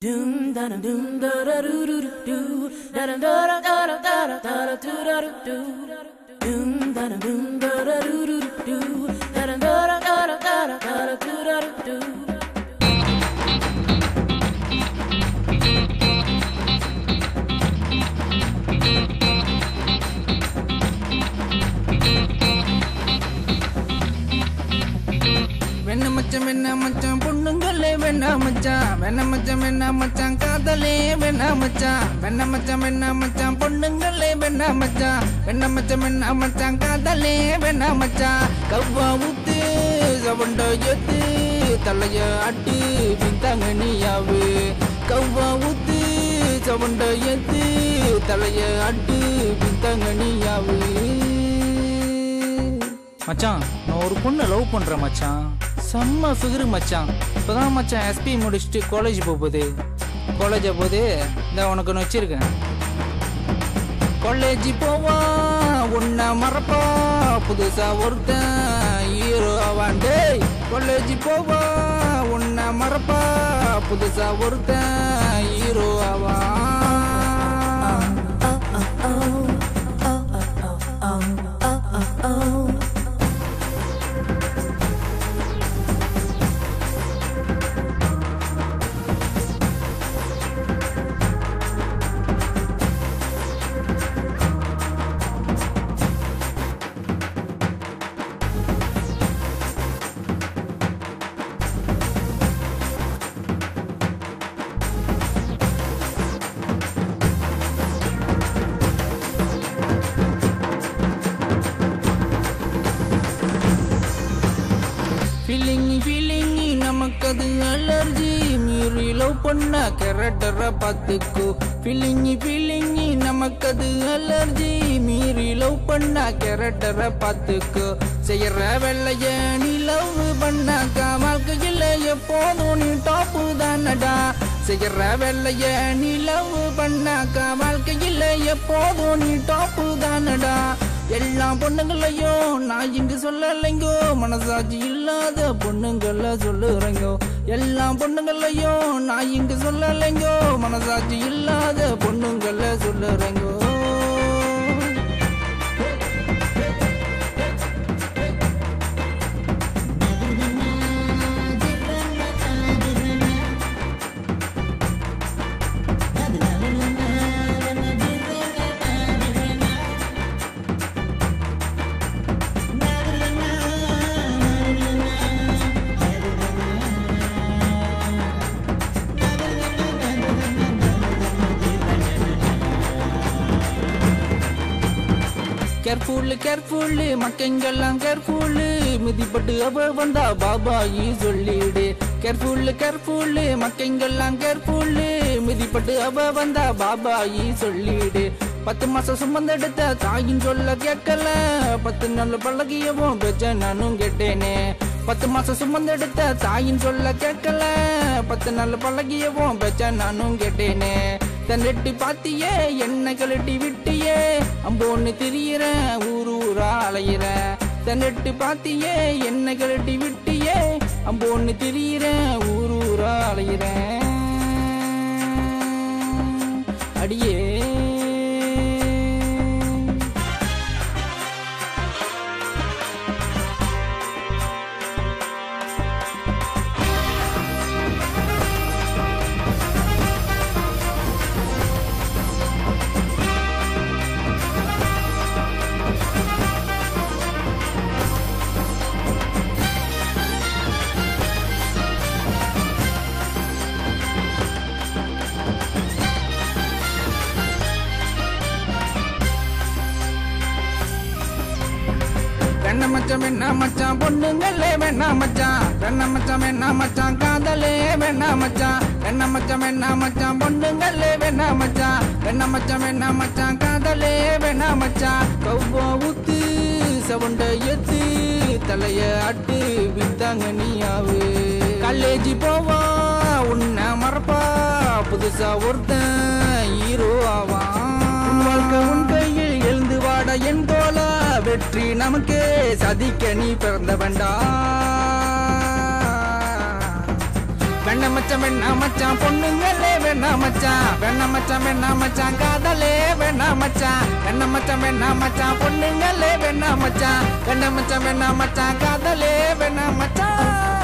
Doom da da doom da da doo doo doo da da da da da da da da da da doo doom da da doom da da doo doo doo da da da da da da da da da doo. வெண்ண மச்சான் பொண்ணுங்களே வெண்ண மச்சான் காதலே வெண்ண மச்சான் பொண்ணுங்களே வெண்ண மச்சான் காதலே வெண்ண மச்சான் கவ்வா ஊத்து சவண்ட ஏத்து தலைய அட்டு பிந்தாங்க நீயாவு கவ்வா ஊத்து சவண்ட ஏத்து தலைய அட்டு பிந்தாங்க நீயாவு. மச்சான் நான் ஒரு பொண்ணை லவ் பண்றேன் மச்சான், செம்ம ஃபிகரு மச்சான். இப்போதான் மச்சான் எஸ்பி முடிச்சுட்டு காலேஜ் போகுது. காலேஜ் போகுது இந்த உனக்கு ஒன்று வச்சிருக்கேன். காலேஜ் போவா உன்னை மறப்பா புதுசா ஒருத்தன் ஹீரோ ஆவாண்டே. காலேஜ் போவா உன்னை மறப்பா புதுசா ஒருத்தன் ஹீரோ ஆவான். ஃபீலிங்கி நமக்கு அது அலர்ஜி, மீறி லவ் பண்ண கேரக்டரை பார்த்துக்கோ. ஃபீலிங்கி நமக்கு அது அலர்ஜி, மீறி லவ் பண்ண கேரக்டரை பார்த்துக்கோ. செய்யற வெள்ளைய நீ லவ் பண்ணாக்கா வாழ்க்கையில் எப்போதும் நீ டாப்பு தானடா. செய்யற வெள்ளைய நீ லவ் பண்ணாக்கா வாழ்க்கையில் எப்போதும் நீ டாப்பு தானடா. எல்லா பொண்ணுங்களையும் நான் இங்கு சொல்லலைங்கோ, மனசாட்சி இல்லாத பொண்ணுங்கள சொல்லுறேங்கோ. எல்லா பொண்ணுங்களையும் நான் இங்கு சொல்லலைங்கோ, மனசாட்சி இல்லாத பொண்ணுங்கள சொல்லுறேங்கோ. கேர்ஃபுல் மக்கெங்கெல்லாம் கேர்ஃபுல், மிதிப்பட்டு அவ வந்தா பாபாயி சொல்லிடு. கேர்ஃபுல் மக்கெங்கெல்லாம் கேர்ஃபுல், மிதிப்பட்டு அவ வந்தா பாபாயி சொல்லிடு. 10 மாசம் சுமந்தெடுத்த தாயின் சொல்ல கேட்கல, 10 நாள் பழகியவும் பேச்ச நானும் கேட்டேனே. 10 மாசம் சுமந்தெடுத்த தாயின் சொல்ல கேட்கல, 10 நாள் பழகியவும் பேச்ச நானும் கேட்டேனே. தன்னெட்டி பாத்தியே என்ன கழட்டி விட்டியே, அம்போன்னு திரியிற ஊரா அலையிற. தன்னெட்டு பாத்தியே என்ன கழட்டி விட்டியே, அம்போன்னு திரியிற ஊரா அலையிற. அடியே வெண்ண மச்சான் பொண்ணுங்களே வெண்ண மச்சான் காதலே வெண்ண மச்சான் பொண்ணுங்களே வெண்ண மச்சான் காதலே வெண்ண மச்சான். கவ்வா ஊத்து சவண்ட ஏத்து தலைய அட்டு வித்தாங்க நீயாவு. காலேஜ் போவா உன்னை மறப்பா புதுசா ஒருத்தன் ஹீரோ ஆவான். வாழ்க்கை உன் கையில் எழுந்து வாட என் தோலா, வெற்றி நமக்கே சதிக்க நீ பிறந்த வேண்டா. வெண்ண மச்சான் பொண்ணுங்களே வேணா மச்சான் காதலே வேணா மச்சான் வெண்ண மச்சான் பொண்ணுங்களே வேணா மச்சான் வெண்ண மச்சான் காதலே வேணா மச்சான்